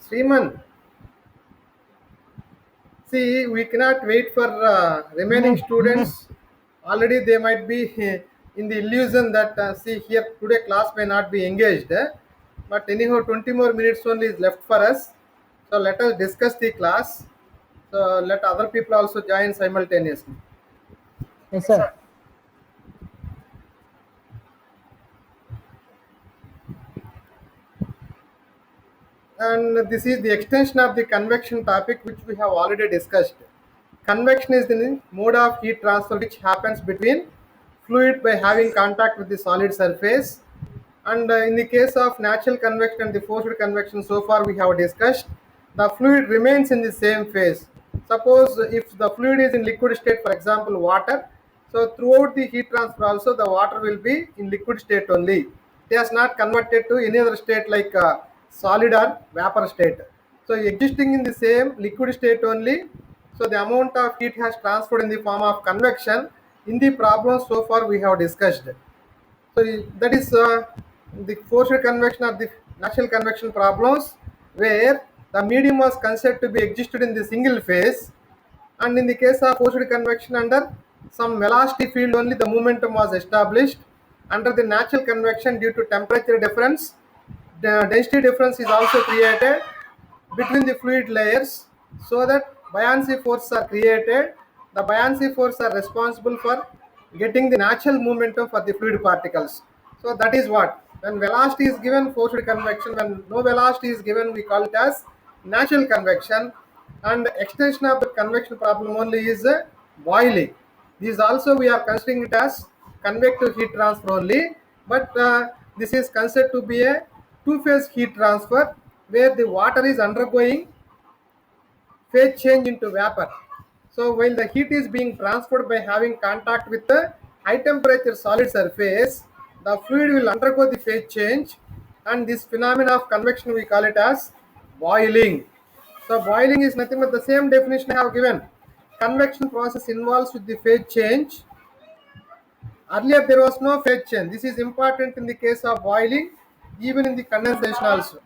Sriman, see, we cannot wait for remaining students. Already they might be in the illusion that, see, here today class may not be engaged. But anyhow, 20 more minutes only is left for us. So let us discuss the class. So let other people also join simultaneously. Yes, sir. And this is the extension of the convection topic which we have already discussed. Convection is the mode of heat transfer which happens between fluid by having contact with the solid surface. And in the case of natural convection and the forced convection, so far we have discussed, the fluid remains in the same phase. Suppose if the fluid is in liquid state, for example water, so throughout the heat transfer also the water will be in liquid state only. It has not converted to any other state like solid or vapor state. So existing in the same liquid state only, so the amount of heat has transferred in the form of convection in the problem so far we have discussed. So that is the forced convection or the natural convection problems where the medium was considered to be existed in the single phase, and in the case of forced convection under some velocity field only the momentum was established. Under the natural convection, due to temperature difference, the density difference is also created between the fluid layers, so that buoyancy forces are created. The buoyancy forces are responsible for getting the natural momentum for the fluid particles. So that is what, when velocity is given, forced convection; when no velocity is given, we call it as natural convection. And extension of the convection problem only is boiling. This also we are considering it as convective heat transfer only, but this is considered to be a two-phase heat transfer where the water is undergoing phase change into vapor. So while the heat is being transferred by having contact with the high temperature solid surface, the fluid will undergo the phase change, and this phenomena of convection we call it as boiling. So boiling is nothing but the same definition I have given. Convection process involves with the phase change. Earlier there was no phase change. This is important in the case of boiling, even in the condensation also.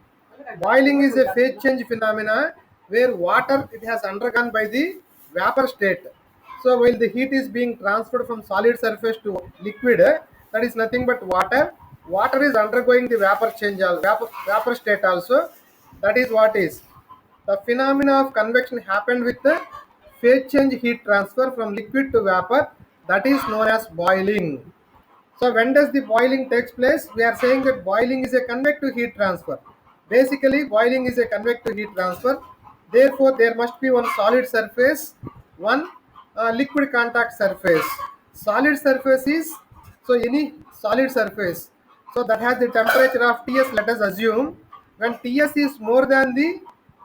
Boiling is a phase change phenomena where water it has undergone by the vapor state. So while the heat is being transferred from solid surface to liquid, that is nothing but water. Water is undergoing the vapor change, vapor state also. That is what is. The phenomena of convection happened with the phase change heat transfer from liquid to vapor. That is known as boiling. So when does the boiling takes place? We are saying that boiling is a convective heat transfer. Basically, boiling is a convective heat transfer. Therefore, there must be one solid surface, one liquid contact surface. Solid surface is, so any solid surface. So that has the temperature of Ts. Let us assume when Ts is more than the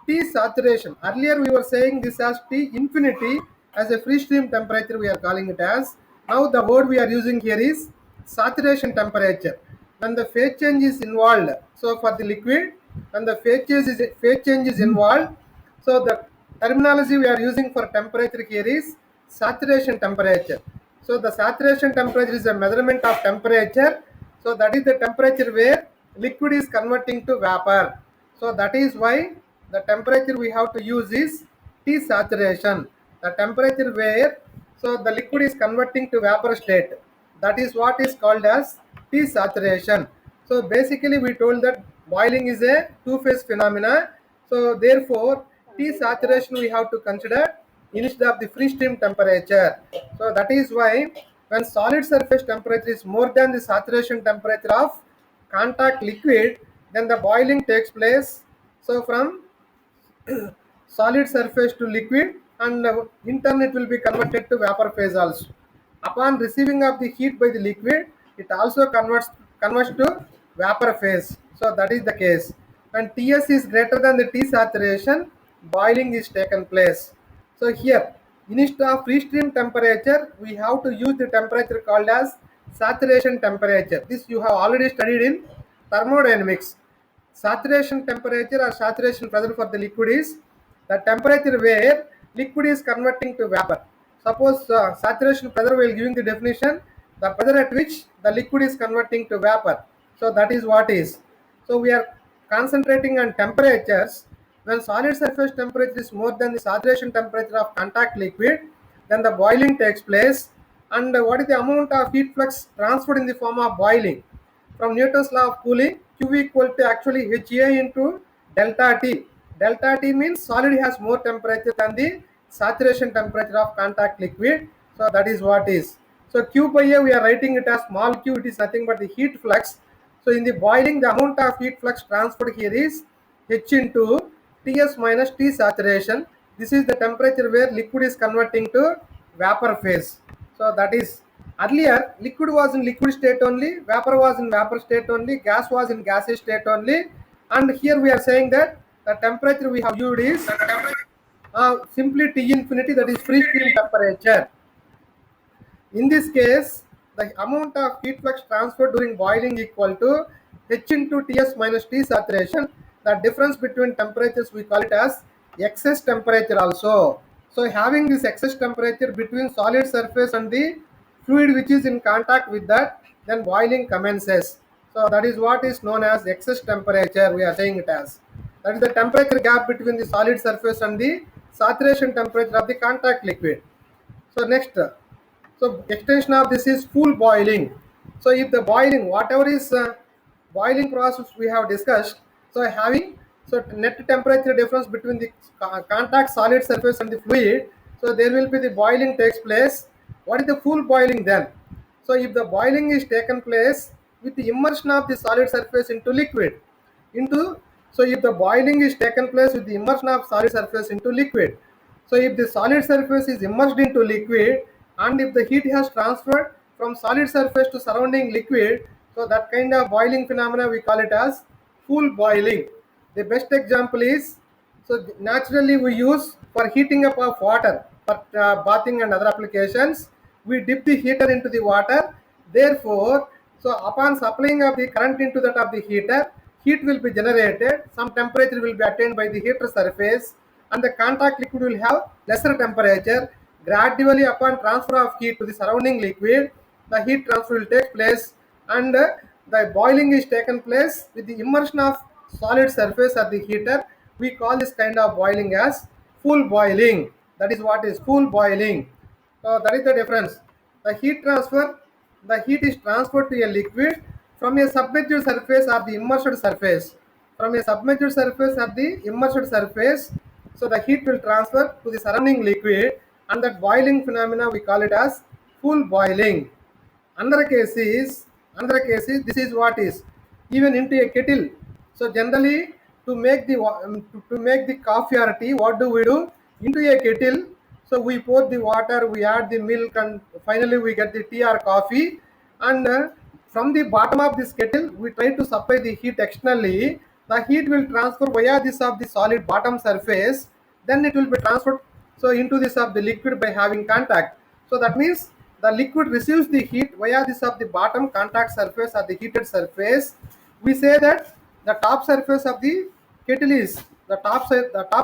T saturation. Earlier we were saying this as T infinity as a free stream temperature we are calling it as. Now the word we are using here is saturation temperature. When the phase change is involved, so for the liquid, when the phase change is involved, so the terminology we are using for temperature here is saturation temperature. So the saturation temperature is a measurement of temperature. So that is the temperature where liquid is converting to vapor. So that is why the temperature we have to use is T saturation. The temperature where so the liquid is converting to vapor state. That is what is called as T saturation. So basically we told that boiling is a two-phase phenomena. So therefore T saturation we have to consider instead of the free stream temperature. So that is why when solid surface temperature is more than the saturation temperature of contact liquid, then the boiling takes place. So from solid surface to liquid, and in turn it will be converted to vapor phase also. Upon receiving of the heat by the liquid, it also converts to vapor phase. So that is the case. When Ts is greater than the T saturation, boiling is taken place. So here, instead of free stream temperature, we have to use the temperature called as saturation temperature. This you have already studied in thermodynamics. Saturation temperature or saturation pressure for the liquid is the temperature where liquid is converting to vapor. Suppose saturation pressure, we will giving the definition, the pressure at which the liquid is converting to vapor. So that is what is. So we are concentrating on temperatures. When solid surface temperature is more than the saturation temperature of contact liquid, then the boiling takes place. And what is the amount of heat flux transferred in the form of boiling? From Newton's law of cooling, Q equal to actually HA into delta T. Delta T means solid has more temperature than the saturation temperature of contact liquid. So that is what is. So Q by A we are writing it as small q, it is nothing but the heat flux. So in the boiling, the amount of heat flux transferred here is H into Ts minus T saturation. This is the temperature where liquid is converting to vapor phase. So that is, earlier liquid was in liquid state only, vapor was in vapor state only, gas was in gaseous state only, and here we are saying that the temperature we have used is simply T infinity, that is free stream temperature. In this case, the amount of heat flux transferred during boiling equal to H into Ts minus T saturation. The difference between temperatures we call it as excess temperature also. So having this excess temperature between solid surface and the fluid which is in contact with that, then boiling commences. So that is what is known as excess temperature, we are saying it as. That is the temperature gap between the solid surface and the saturation temperature of the contact liquid. So next, so extension of this is full boiling. So if the boiling, whatever is boiling process we have discussed, so having, so net temperature difference between the contact solid surface and the fluid, so there will be the boiling takes place. What is the full boiling then? So if the boiling is taken place with the immersion of the solid surface into liquid, into, so if the boiling is taken place with the immersion of solid surface into liquid, so if the solid surface is immersed into liquid and if the heat has transferred from solid surface to surrounding liquid, so that kind of boiling phenomena we call it as full boiling. The best example is, so naturally we use for heating up of water for bathing and other applications, we dip the heater into the water. Therefore, so upon supplying of the current into that of the heater, heat will be generated, some temperature will be attained by the heater surface, and the contact liquid will have lesser temperature. Gradually upon transfer of heat to the surrounding liquid, the heat transfer will take place, and the boiling is taken place with the immersion of solid surface at the heater. We call this kind of boiling as full boiling. That is what is full boiling. So that is the difference. The heat transfer, the heat is transferred to a liquid from a submerged surface or the immersed surface. From a submerged surface or the immersed surface, so the heat will transfer to the surrounding liquid, and that boiling phenomena we call it as full boiling. Another case is this is what is even into a kettle. So generally to make the to make the coffee or tea, what do we do? Into a kettle, so we pour the water, we add the milk, and finally we get the tea or coffee. And from the bottom of this kettle, we try to supply the heat externally. The heat will transfer via this of the solid bottom surface. Then it will be transferred so into this of the liquid by having contact. So that means the liquid receives the heat via this of the bottom contact surface or the heated surface. We say that the top surface of the kettle is the top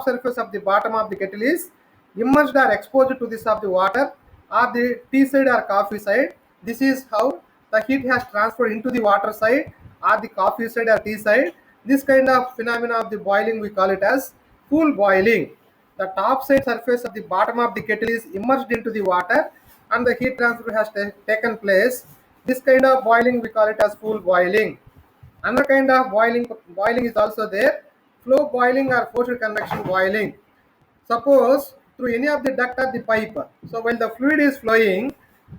surface of the bottom of the kettle is immersed or exposed to this of the water or the tea side or coffee side. This is how the heat has transferred into the water side or the coffee side or tea side. This kind of phenomena of the boiling we call it as full boiling. The top side surface of the bottom of the kettle is immersed into the water and the heat transfer has taken place. This kind of boiling we call it as full boiling. Another kind of boiling is also there. Flow boiling or forced convection boiling. Suppose through any of the duct or the pipe. So when the fluid is flowing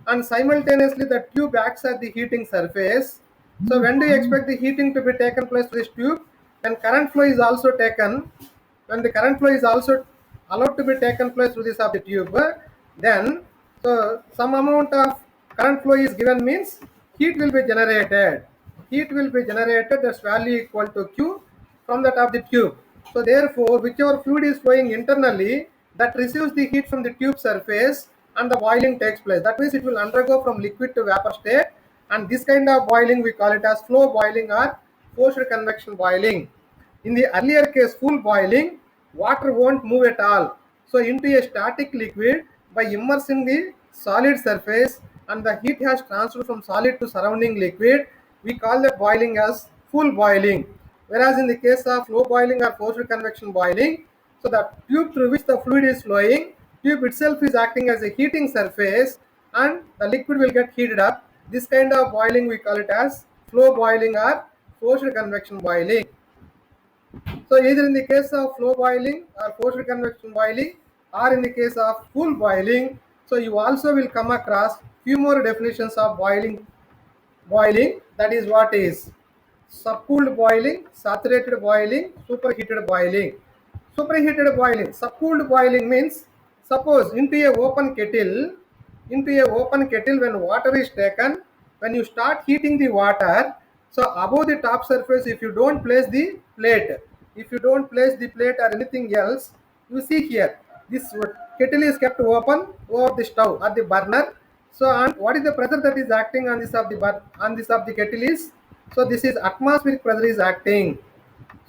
and simultaneously the tube acts at the heating surface. So when do you expect the heating to be taken place to this tube? When current flow is also taken, when the current flow is also allowed to be taken place through this of the tube, then so some amount of current flow is given means heat will be generated. Heat will be generated, that's value equal to Q from that of the tube. So therefore, whichever fluid is flowing internally, that receives the heat from the tube surface and the boiling takes place. That means it will undergo from liquid to vapor state, and this kind of boiling we call it as flow boiling or forced convection boiling. In the earlier case, full boiling, water won't move at all. So into a static liquid by immersing the solid surface and the heat has transferred from solid to surrounding liquid, we call that boiling as full boiling. Whereas in the case of flow boiling or forced convection boiling, so the tube through which the fluid is flowing, tube itself is acting as a heating surface and the liquid will get heated up. This kind of boiling we call it as flow boiling or forced convection boiling. So either in the case of flow boiling or forced convection boiling or in the case of pool boiling, so you also will come across few more definitions of boiling, that is what is subcooled boiling, saturated boiling, superheated boiling. Superheated boiling, subcooled boiling means suppose into a open kettle when water is taken, when you start heating the water, so above the top surface, if you don't place the plate, if you don't place the plate or anything else, you see here this kettle is kept open over the stove or the burner. So and what is the pressure that is acting on this of the on this of the kettle is, so this is atmospheric pressure is acting.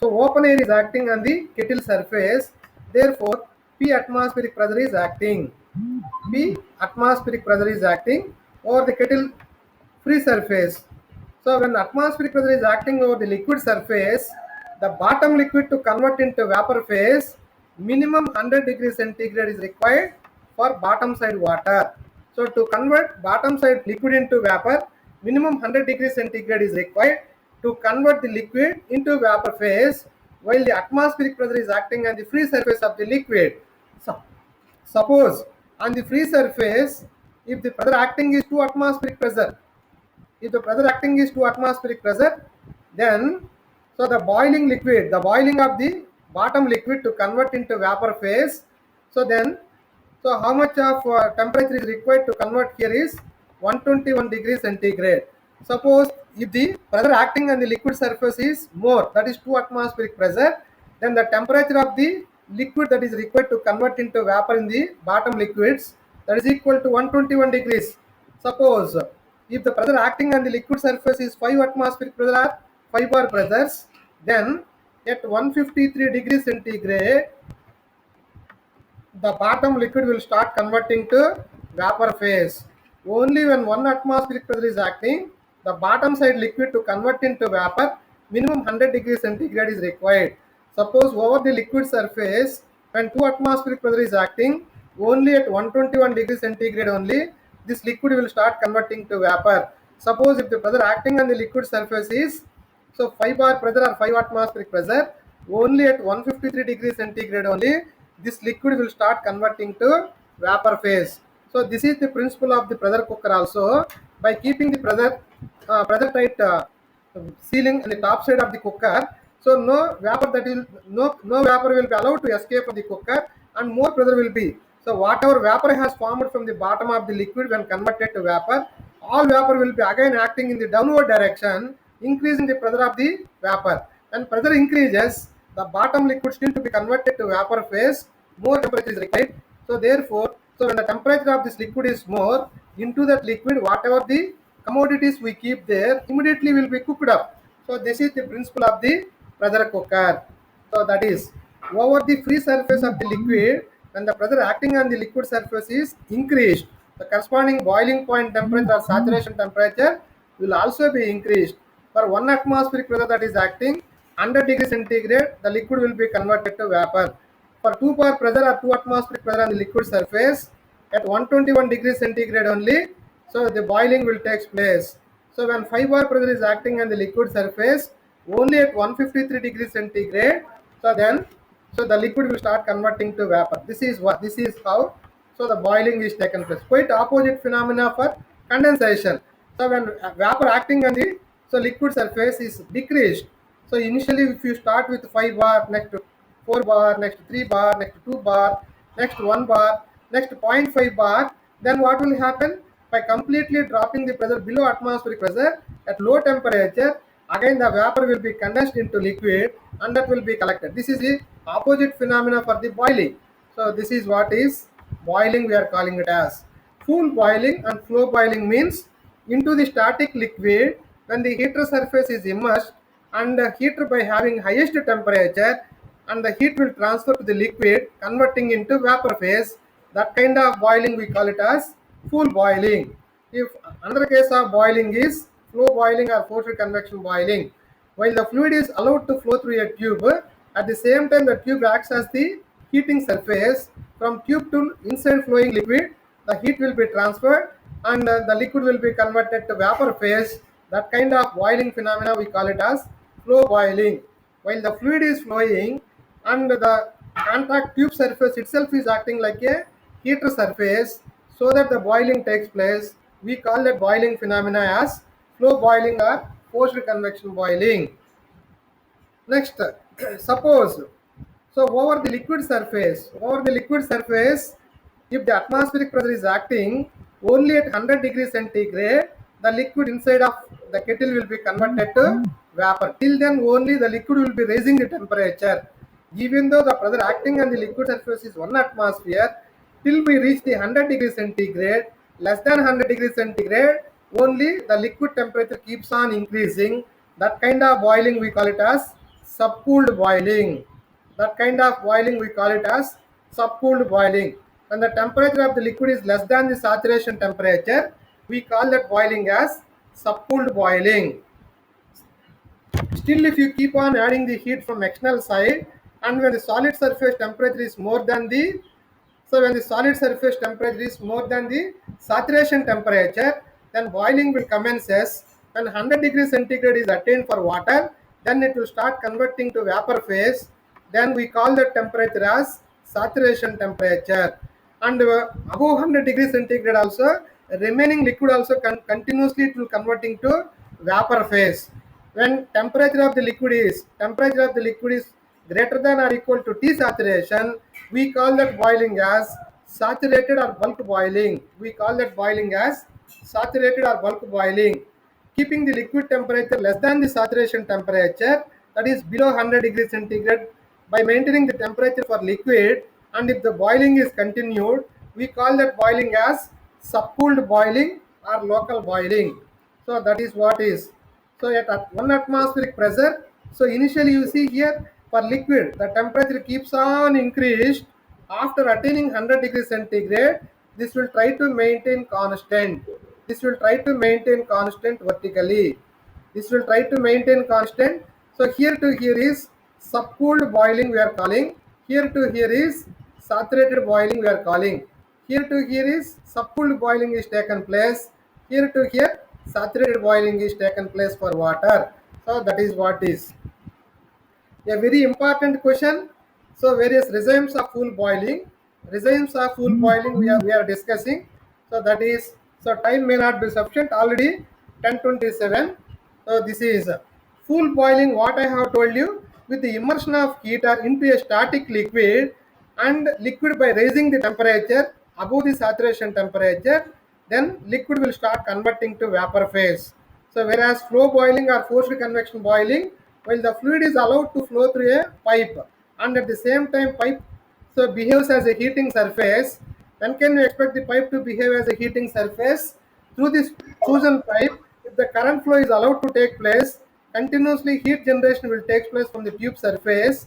So open air is acting on the kettle surface. Therefore, P atmospheric pressure is acting. P atmospheric pressure is acting over the kettle free surface. So when atmospheric pressure is acting over the liquid surface, the bottom liquid to convert into vapor phase, minimum 100 degrees centigrade is required for bottom side water. So to convert bottom side liquid into vapor, minimum 100 degrees centigrade is required to convert the liquid into vapor phase while the atmospheric pressure is acting on the free surface of the liquid. So, suppose on the free surface, if the pressure acting is 2 atmospheric pressure, if the pressure acting is 2 atmospheric pressure, then so the boiling liquid, the boiling of the bottom liquid to convert into vapor phase, so then so how much of temperature is required to convert here is 121 degrees centigrade. Suppose if the pressure acting on the liquid surface is more, that is 2 atmospheric pressure, then the temperature of the liquid that is required to convert into vapor in the bottom liquids, that is equal to 121 degrees. Suppose if the pressure acting on the liquid surface is 5 atmospheric pressure or 5 bar pressures, then at 153 degrees centigrade, the bottom liquid will start converting to vapor phase. Only when 1 atmospheric pressure is acting, the bottom side liquid to convert into vapor, minimum 100 degrees centigrade is required. Suppose over the liquid surface, when 2 atmospheric pressure is acting, only at 121 degrees centigrade only, this liquid will start converting to vapor. Suppose if the pressure acting on the liquid surface is, so 5 bar pressure or 5 atmospheric pressure, only at 153 degrees centigrade only, this liquid will start converting to vapor phase. So this is the principle of the pressure cooker also. By keeping the pressure tight sealing on the top side of the cooker, so no vapor will be allowed to escape from the cooker and more pressure will be. So whatever vapor has formed from the bottom of the liquid when converted to vapor, all vapor will be again acting in the downward direction, increasing the pressure of the vapor. When pressure increases, the bottom liquid still to be converted to vapor phase, more temperature is required. So therefore, so when the temperature of this liquid is more, into that liquid, whatever the commodities we keep there, immediately will be cooked up. So this is the principle of the pressure cooker. So that is, over the free surface of the liquid, when the pressure acting on the liquid surface is increased, the corresponding boiling point temperature or saturation temperature will also be increased. For 1 atmospheric pressure that is acting 100 degrees centigrade, the liquid will be converted to vapor. For 2 bar pressure or 2 atmospheric pressure on the liquid surface, at 121 degrees centigrade only, so the boiling will take place. So when 5 bar pressure is acting on the liquid surface, only at 153 degrees centigrade, so then so the liquid will start converting to vapor. This is how so the boiling is taken place. Quite opposite phenomena for condensation. So when vapor acting on the so liquid surface is decreased. So initially if you start with 5 bar, next 4 bar, next 3 bar, next 2 bar, next 1 bar, next zero point 0.5 bar, then what will happen? By completely dropping the pressure below atmospheric pressure at low temperature, again the vapor will be condensed into liquid and that will be collected. This is the opposite phenomena for the boiling. So this is what is boiling, we are calling it as. Full boiling and flow boiling means into the static liquid when the heater surface is immersed and the heater by having highest temperature and the heat will transfer to the liquid converting into vapor phase. That kind of boiling we call it as full boiling. If another case of boiling is flow boiling or forced convection boiling. while the fluid is allowed to flow through a tube. At the same time, the tube acts as the heating surface. From tube to inside flowing liquid, the heat will be transferred and the liquid will be converted to vapor phase. That kind of boiling phenomena we call it as flow boiling. While the fluid is flowing and the contact tube surface itself is acting like a heater surface so that the boiling takes place, we call that boiling phenomena as flow boiling or forced convection boiling. Next, suppose, so over the liquid surface, if the atmospheric pressure is acting only at 100 degrees centigrade, the liquid inside of the kettle will be converted to vapor. Till then only the liquid will be raising the temperature. Even though the pressure acting on the liquid surface is 1 atmosphere, till we reach the 100 degrees centigrade, less than 100 degrees centigrade, only the liquid temperature keeps on increasing. That kind of boiling we call it as subcooled boiling. That kind of boiling we call it as subcooled boiling. When the temperature of the liquid is less than the saturation temperature, we call that boiling as subcooled boiling. Still, if you keep on adding the heat from external side, and when the solid surface temperature is more than the when the solid surface temperature is more than the saturation temperature, then boiling will commences. When 100 degrees centigrade is attained for water, then it will start converting to vapor phase. Then we call that temperature as saturation temperature. And above 100 degrees centigrade also, remaining liquid also continuously it will converting to vapor phase. When temperature of the liquid is greater than or equal to T saturation, we call that boiling as saturated or bulk boiling. We call that boiling as saturated or bulk boiling. Keeping the liquid temperature less than the saturation temperature, that is below 100 degrees centigrade, by maintaining the temperature for liquid, and if the boiling is continued, we call that boiling as subcooled boiling or local boiling. So that is what is. So at 1 atmospheric pressure, so initially you see here for liquid, the temperature keeps on increased. After attaining 100 degrees centigrade, this will try to maintain constant. This will try to maintain constant vertically. This will try to maintain constant. So here to here is subcooled boiling we are calling. Here to here is saturated boiling we are calling. Here to here is subcooled boiling is taken place. Here to here saturated boiling is taken place for water. So that is what is a very important question. So various regimes of full boiling. Regimes of full boiling we are discussing. So that is, so time may not be sufficient. Already 10:27. So this is full boiling. What I have told you, with the immersion of heat or into a static liquid, and liquid by raising the temperature above the saturation temperature, then liquid will start converting to vapor phase. So whereas flow boiling or forced convection boiling, while the fluid is allowed to flow through a pipe, and at the same time pipe so behaves as a heating surface. When can you expect the pipe to behave as a heating surface? Through this chosen pipe, if the current flow is allowed to take place, continuously heat generation will take place from the tube surface.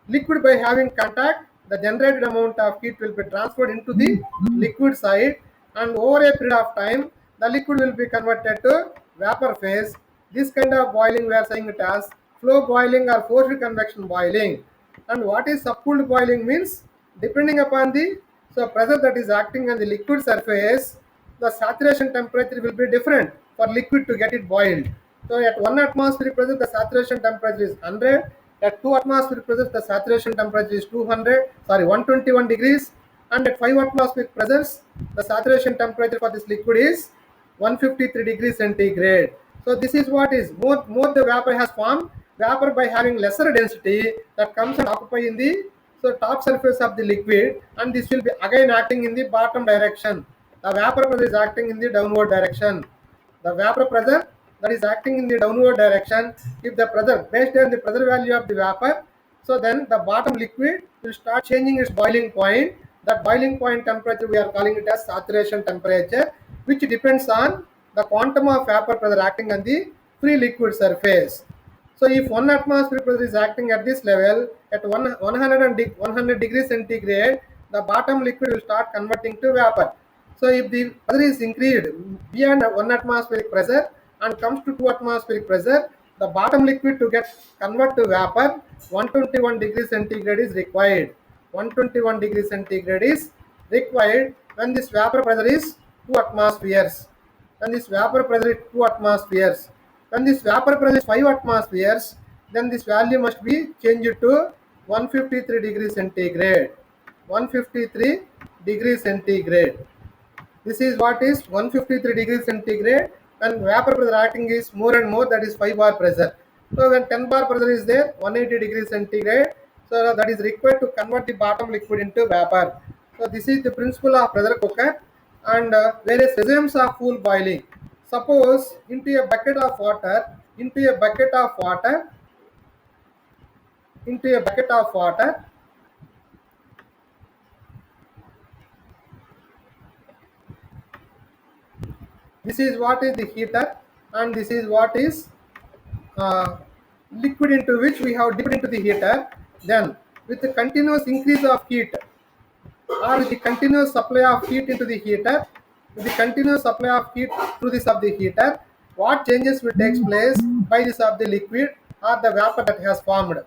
Liquid by having contact, the generated amount of heat will be transferred into the liquid side, and over a period of time, the liquid will be converted to vapor phase. This kind of boiling we are saying it as flow boiling or forced convection boiling. And what is subcooled boiling means, depending upon the pressure that is acting on the liquid surface, the saturation temperature will be different for liquid to get it boiled. So at 1 atmospheric pressure, the saturation temperature is 100. At 2 atmospheric pressure, the saturation temperature is 121 degrees. And at 5 atmospheric pressures, the saturation temperature for this liquid is 153 degrees centigrade. So this is what is, more the vapor has formed, vapor by having lesser density that comes and occupy in the top surface of the liquid, and this will be again acting in the bottom direction. The vapor pressure is acting in the downward direction. The vapor pressure that is acting in the downward direction, if the pressure based on the pressure value of the vapor, so then the bottom liquid will start changing its boiling point. That boiling point temperature we are calling it as saturation temperature, which depends on the quantum of vapor pressure acting on the free liquid surface. So if 1 atmospheric pressure is acting at this level at 100 degrees centigrade, the bottom liquid will start converting to vapor. So if the pressure is increased beyond 1 atmospheric pressure and comes to 2 atmospheric pressure, The bottom liquid to get convert to vapor, 121 degrees centigrade is required. 121 degrees centigrade is required when this vapor pressure is 2 atmospheres. When this vapor pressure is 2 atmospheres. When this vapor pressure is 5 atmospheres, then this value must be changed to 153 degrees centigrade. 153 degrees centigrade. This is what is 153 degrees centigrade, and vapor pressure acting is more and more, that is 5 bar pressure. So when 10 bar pressure is there, 180 degrees centigrade, so that is required to convert the bottom liquid into vapor. So this is the principle of pressure cooker, and various regimes of full boiling. Suppose into a bucket of water, into a bucket of water, into a bucket of water, this is what is the heater, and this is what is uh, liquid into which we have dipped into the heater. Then with the continuous increase of heat, or with the continuous supply of heat into the heater, with the continuous supply of heat through this of the heater, what changes will take place by this of the liquid or the vapor that has formed.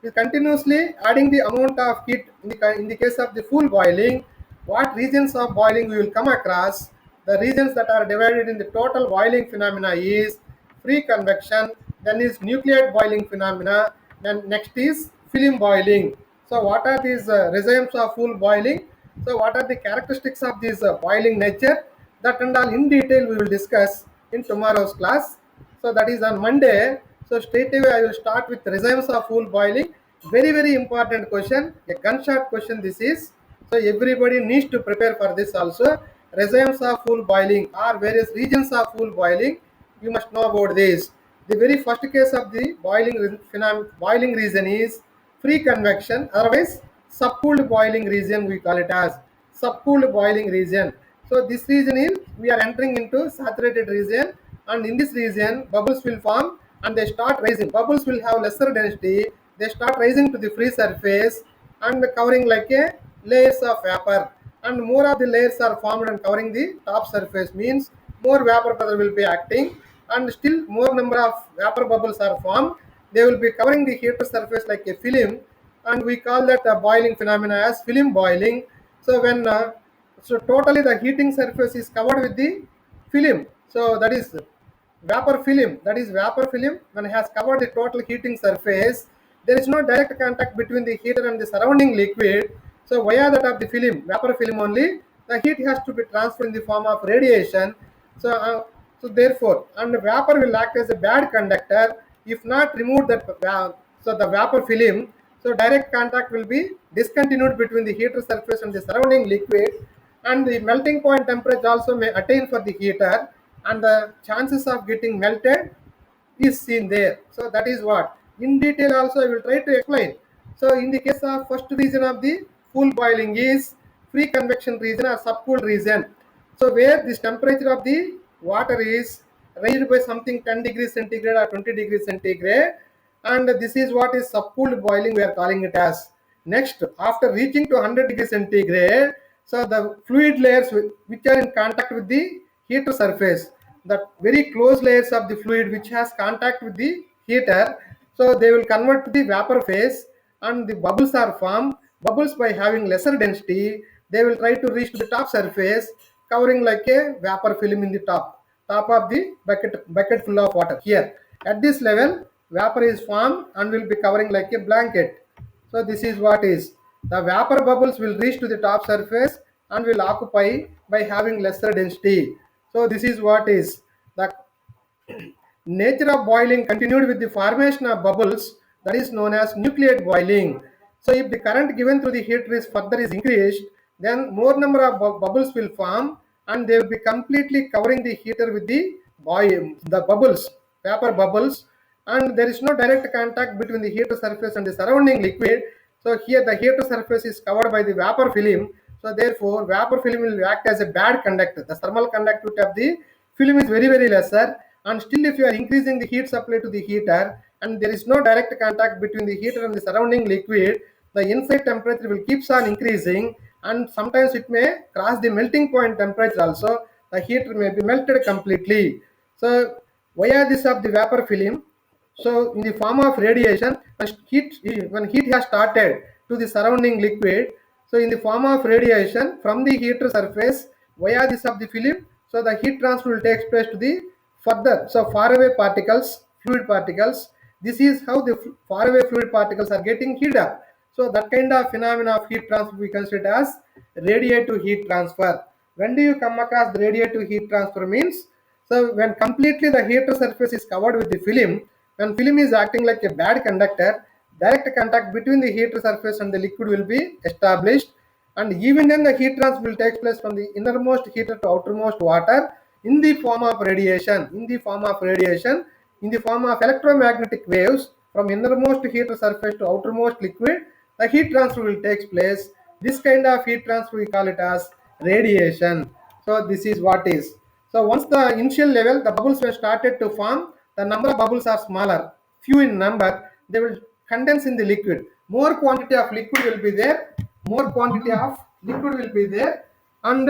With continuously adding the amount of heat in the case of the full boiling, what regions of boiling we will come across. The regions that are divided in the total boiling phenomena is free convection, then is nucleate boiling phenomena, then next is film boiling. So what are these regimes of full boiling? So what are the characteristics of this boiling nature? That and all in detail we will discuss in tomorrow's class. So that is on Monday. So straight away I will start with regimes of full boiling. Very important question, a gunshot question this is. So everybody needs to prepare for this also. Regimes of full boiling or various regions of full boiling, you must know about this. The very first case of the boiling region is free convection, otherwise subcooled boiling region we call it as subcooled boiling region. So this region is, we are entering into saturated region, and in this region bubbles will form and they start rising. Bubbles will have lesser density, they start rising to the free surface and covering like a layers of vapor, and more of the layers are formed and covering the top surface, means more vapor pressure will be acting, and still more number of vapor bubbles are formed. They will be covering the heater surface like a film, and we call that boiling phenomena as film boiling. So when so totally the heating surface is covered with the film, so that is vapor film, that is vapor film when it has covered the total heating surface, there is no direct contact between the heater and the surrounding liquid. So via that of the film, vapor film only, the heat has to be transferred in the form of radiation. So so therefore, and the vapor will act as a bad conductor if not removed that so the vapor film, so direct contact will be discontinued between the heater surface and the surrounding liquid, and the melting point temperature also may attain for the heater, and the chances of getting melted is seen there. So that is what in detail also I will try to explain. So in the case of first region of the full boiling is free convection region or subcooled region. So where this temperature of the water is raised by something 10 degrees centigrade or 20 degrees centigrade, and this is what is subcooled boiling we are calling it as. Next, after reaching to 100 degrees centigrade, so the fluid layers which are in contact with the heater surface, the very close layers of the fluid which has contact with the heater, so they will convert to the vapor phase, and the bubbles are formed. Bubbles, by having lesser density, they will try to reach to the top surface, covering like a vapor film in the top of the bucket full of water. Here at this level vapor is formed and will be covering like a blanket. So this is what is, the vapor bubbles will reach to the top surface and will occupy by having lesser density. So this is what is the nature of boiling continued with the formation of bubbles, that is known as nucleate boiling. So if the current given through the heater is further is increased, then more number of bubbles will form and they will be completely covering the heater with the bubbles, vapor bubbles, and there is no direct contact between the heater surface and the surrounding liquid. So here the heater surface is covered by the vapor film. So therefore vapor film will act as a bad conductor. The thermal conductivity of the film is very lesser, and still if you are increasing the heat supply to the heater and there is no direct contact between the heater and the surrounding liquid, the inside temperature will keeps on increasing, and sometimes it may cross the melting point temperature also. The heater may be melted completely. So via this of the vapor film, So in the form of radiation, when heat has started to the surrounding liquid, so in the form of radiation from the heater surface via this of the film, so the heat transfer will take place to the further, so far away particles, fluid particles. This is how the far away fluid particles are getting heated up. So that kind of phenomena of heat transfer we consider as radiative heat transfer. When do you come across the radiative heat transfer means? So when completely the heater surface is covered with the film, when film is acting like a bad conductor, direct contact between the heater surface and the liquid will be established, and even then the heat transfer will take place from the innermost heater to outermost water in the form of radiation, in the form of electromagnetic waves from innermost heater surface to outermost liquid, the heat transfer will take place. This kind of heat transfer we call it as radiation. So this is what is. So once the initial level, the bubbles were started to form, the number of bubbles are smaller, few in number, they will condense in the liquid. More quantity of liquid will be there, and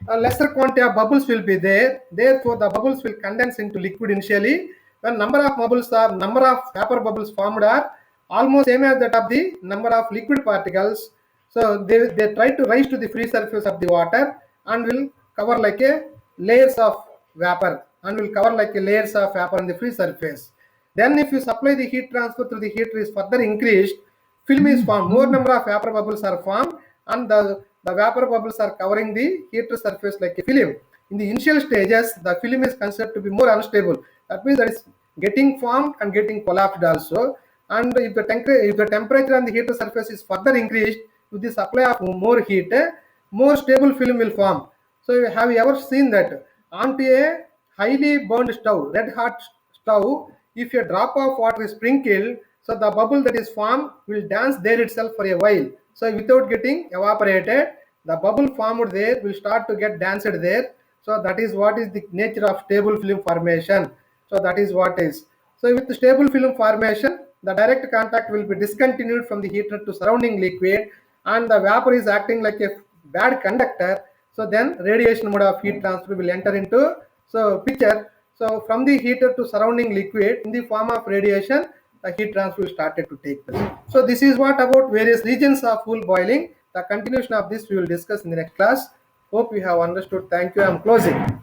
a lesser quantity of bubbles will be there. Therefore, the bubbles will condense into liquid initially. When number of vapor bubbles formed are almost same as that of the number of liquid particles. So they try to rise to the free surface of the water and will cover like a layers of vapor on the free surface. Then if you supply the heat transfer through the heater is further increased, film is formed. More number of vapor bubbles are formed, and the vapor bubbles are covering the heater surface like a film. In the initial stages, the film is considered to be more unstable. That means that is getting formed and getting collapsed also. And if the temperature on the heater surface is further increased with the supply of more heat, more stable film will form. So have you ever seen that onto a highly burned stove, red hot stove, if a drop of water is sprinkled, so the bubble that is formed will dance there itself for a while. So without getting evaporated, the bubble formed there will start to get danced there. So that is what is the nature of stable film formation. So that is what is. So with the stable film formation, the direct contact will be discontinued from the heater to surrounding liquid, and the vapor is acting like a bad conductor. So then radiation mode of heat transfer will enter into picture. So from the heater to surrounding liquid in the form of radiation, the heat transfer will started to take place. So this is what about various regions of full boiling. The continuation of this we will discuss in the next class. Hope you have understood. Thank you. I am closing.